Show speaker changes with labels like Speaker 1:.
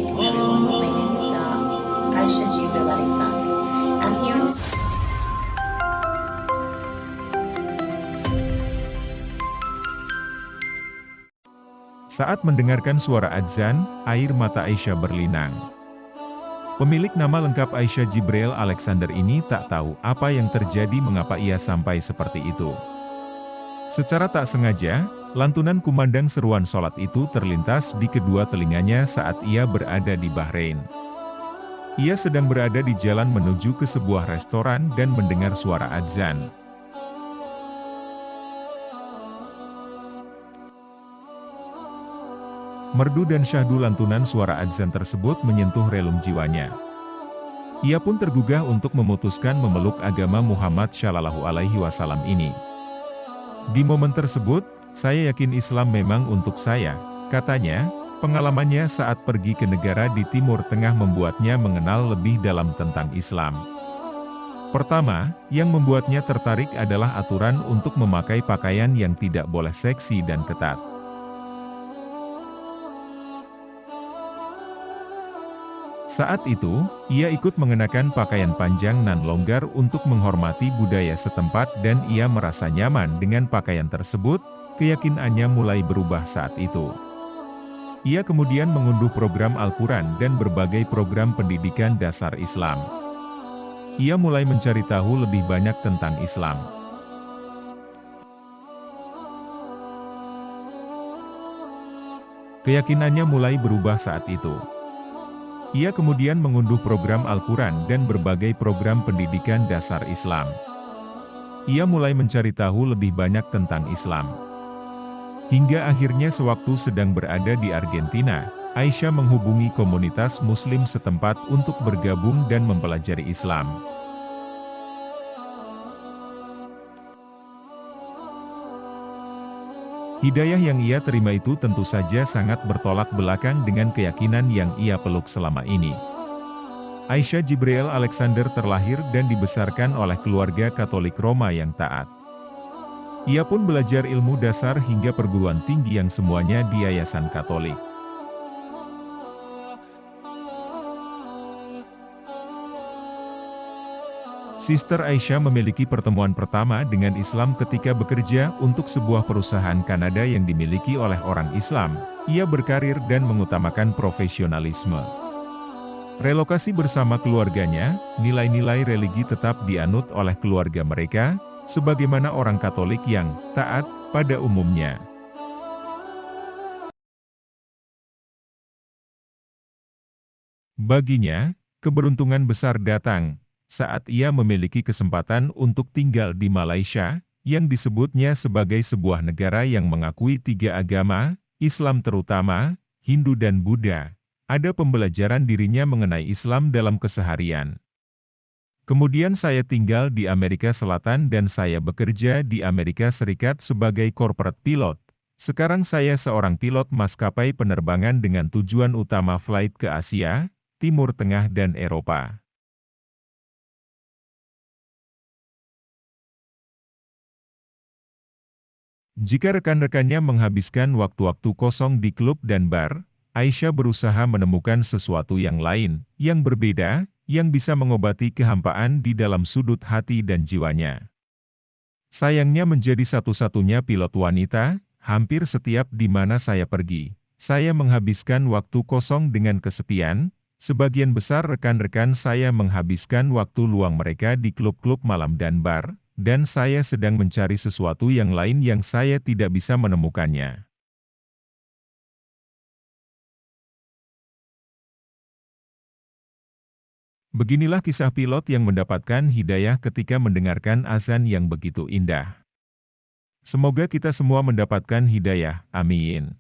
Speaker 1: morning to everyone. My name is Aisha Jibril Alexander. I'm here to
Speaker 2: Saat mendengarkan suara adzan, air mata Aisyah berlinang. Pemilik nama lengkap Aisha Jibril Alexander ini tak tahu apa yang terjadi mengapa ia sampai seperti itu. Secara tak sengaja, lantunan kumandang seruan sholat itu terlintas di kedua telinganya saat ia berada di Bahrain. Ia sedang berada di jalan menuju ke sebuah restoran dan mendengar suara adzan. Merdu dan syahdu lantunan suara adzan tersebut menyentuh relung jiwanya. Ia pun tergugah untuk memutuskan memeluk agama Muhammad Shallallahu Alaihi Wasallam ini. Di momen tersebut, saya yakin Islam memang untuk saya, katanya. Pengalamannya saat pergi ke negara di Timur Tengah membuatnya mengenal lebih dalam tentang Islam. Pertama, yang membuatnya tertarik adalah aturan untuk memakai pakaian yang tidak boleh seksi dan ketat. Saat itu, ia ikut mengenakan pakaian panjang nan longgar untuk menghormati budaya setempat dan ia merasa nyaman dengan pakaian tersebut. Keyakinannya mulai berubah saat itu. Ia kemudian mengunduh program Al-Quran dan berbagai program pendidikan dasar Islam. Ia mulai mencari tahu lebih banyak tentang Islam. Keyakinannya mulai berubah saat itu. Ia kemudian mengunduh program Al-Quran dan berbagai program pendidikan dasar Islam. Ia mulai mencari tahu lebih banyak tentang Islam. Hingga akhirnya sewaktu sedang berada di Argentina, Aisyah menghubungi komunitas Muslim setempat untuk bergabung dan mempelajari Islam. Hidayah yang ia terima itu tentu saja sangat bertolak belakang dengan keyakinan yang ia peluk selama ini. Aisha Jibril Alexander terlahir dan dibesarkan oleh keluarga Katolik Roma yang taat. Ia pun belajar ilmu dasar hingga perguruan tinggi yang semuanya di Yayasan Katolik. Sister Aisyah memiliki pertemuan pertama dengan Islam ketika bekerja untuk sebuah perusahaan Kanada yang dimiliki oleh orang Islam. Ia berkarir dan mengutamakan profesionalisme. Relokasi bersama keluarganya, nilai-nilai religi tetap dianut oleh keluarga mereka, sebagaimana orang Katolik yang taat pada umumnya. Baginya, keberuntungan besar datang saat ia memiliki kesempatan untuk tinggal di Malaysia, yang disebutnya sebagai sebuah negara yang mengakui tiga agama, Islam terutama, Hindu dan Buddha. Ada pembelajaran dirinya mengenai Islam dalam keseharian. Kemudian saya tinggal di Amerika Selatan dan saya bekerja di Amerika Serikat sebagai corporate pilot. Sekarang saya seorang pilot maskapai penerbangan dengan tujuan utama flight ke Asia, Timur Tengah dan Eropa. Jika rekan-rekannya menghabiskan waktu-waktu kosong di klub dan bar, Aisyah berusaha menemukan sesuatu yang lain, yang berbeda, yang bisa mengobati kehampaan di dalam sudut hati dan jiwanya. Sayangnya menjadi satu-satunya pilot wanita, hampir setiap di mana saya pergi, saya menghabiskan waktu kosong dengan kesepian. Sebagian besar rekan-rekan saya menghabiskan waktu luang mereka di klub-klub malam dan bar, dan saya sedang mencari sesuatu yang lain yang saya tidak bisa menemukannya. Beginilah kisah pilot yang mendapatkan hidayah ketika mendengarkan azan yang begitu indah. Semoga kita semua mendapatkan hidayah, amin.